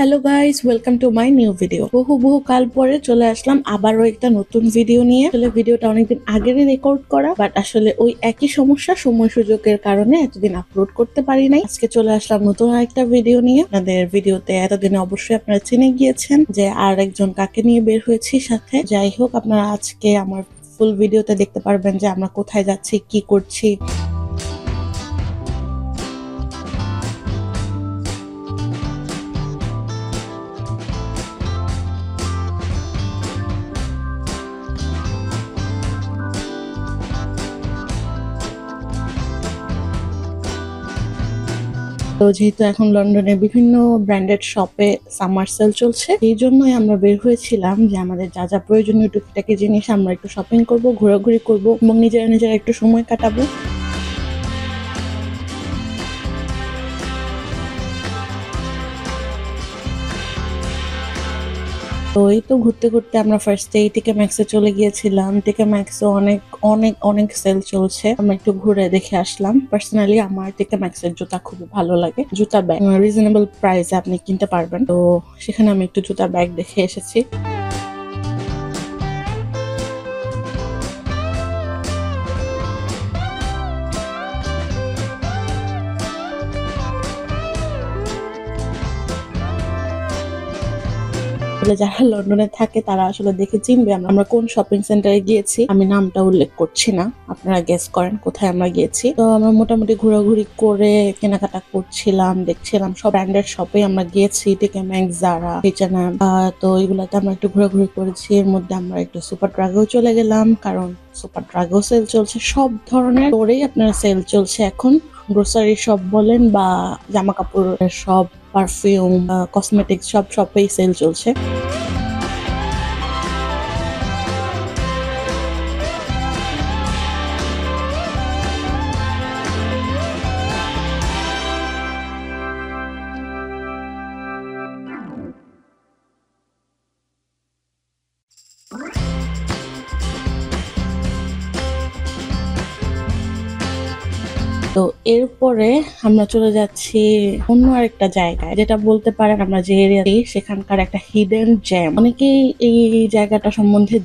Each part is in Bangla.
Hello guys, welcome to my new video. বহু কাল পরে চলে আসলাম আবারও একটা নতুন ভিডিও নিয়ে। আসলে ভিডিওটা অনেকদিন আগেরই রেকর্ড করা, বাট আসলে ওই একই সমস্যা, সময় সুযোগের কারণে এতদিন আপলোড করতে পারি নাই। আজকে চলে আসলাম নতুন আরেকটা ভিডিও নিয়ে। আপনাদের ভিডিওতে এতদিনে অবশ্যই আপনারা চিনে গিয়েছেন যে আর একজন কাকে নিয়ে বের হয়েছি সাথে। যাই হোক, আপনারা আজকে আমার ফুল ভিডিওতে দেখতে পারবেন যে আমরা কোথায় যাচ্ছি, কি করছি। তো যেহেতু এখন লন্ডনে বিভিন্ন ব্র্যান্ডেড শপে সামার সেল চলছে, এই জন্যই আমরা বের হয়েছিলাম যে আমাদের যা যা প্রয়োজনীয় টুকিটাকি জিনিস আমরা একটু শপিং করব, ঘোরাঘুরি করব এবং নিজেরা একটু সময় কাটাবো। তো এই তো ঘুরতে ঘুরতে আমরা ফার্স্টে টিকে ম্যাক্সে চলে গিয়েছিলাম। টিকে ম্যাক্সে অনেক অনেক অনেক সেল চলছে, আমরা একটু ঘুরে দেখে আসলাম। পার্সোনালি আমার টিকে ম্যাক্সের জুতা খুবই ভালো লাগে। জুতা ব্যাগ রিজনেবল প্রাইসে আপনি কিনতে পারবেন। তো সেখানে আমি একটু জুতা ব্যাগ দেখে এসেছি। যারা লন্ডনে থাকে তারা আসলে দেখে চিনবে আমরা কোন শপিং সেন্টারে গিয়েছি। আমি নামটা উল্লেখ করছি না, আপনারা গেস করেন কোথায় আমরা গিয়েছি। তো আমরা মোটামুটি ঘোরাঘুরি করে কেনাকাটা করছিলাম, দেখছিলাম সব ব্র্যান্ডের শপে আমরা গিয়েছি। টিকে ম্যাক্স, জারা, H&M। তো এগুলাতে আমরা একটু ঘোরাঘুরি করেছি। এর মধ্যে আমরা একটু সুপার ড্রাগেও চলে গেলাম, কারণ সুপার ড্রাগেও সেল চলছে। সব ধরনের স্টোরেই আপনার সেল চলছে এখন। গ্রোসারি শপ বলেন বা জামা কাপড়ের শপ, পারফিউম, কসমেটিক্স, সব শপেই সেল চলছে। তো এরপরে আমরা চলে যাচ্ছি অন্য আরেকটা জায়গায়, যেটা বলতে পারেন আমরা যে এরিয়াতে, সেখানকার একটা হিডেন জ্যাম। অনেকেই এই জায়গাটা সম্বন্ধে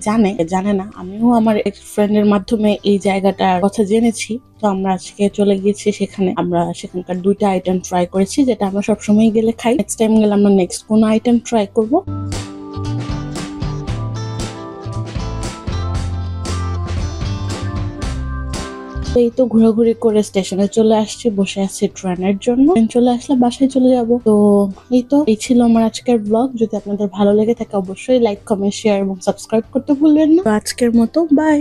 জানে না। আমিও আমার এক ফ্রেন্ডের মাধ্যমে এই জায়গাটার কথা জেনেছি। তো আমরা আজকে চলে গিয়েছি সেখানে। আমরা সেখানকার দুইটা আইটেম ট্রাই করেছি, যেটা আমরা সবসময় গেলে খাই। নেক্সট টাইম গেলে আমরা নেক্সট কোন আইটেম ট্রাই করবো। এই তো ঘোরাঘুরি করে স্টেশনে চলে আসছি, বসে আছি ট্রেনের জন্য। ট্রেন চলে আসলে বাসায় চলে যাব। তো এই ছিল আমার আজকের ব্লগ। যদি আপনাদের ভালো লেগে থাকে অবশ্যই লাইক, কমেন্ট, শেয়ার এবং সাবস্ক্রাইব করতে ভুলবেন না। তো আজকের মতো বাই।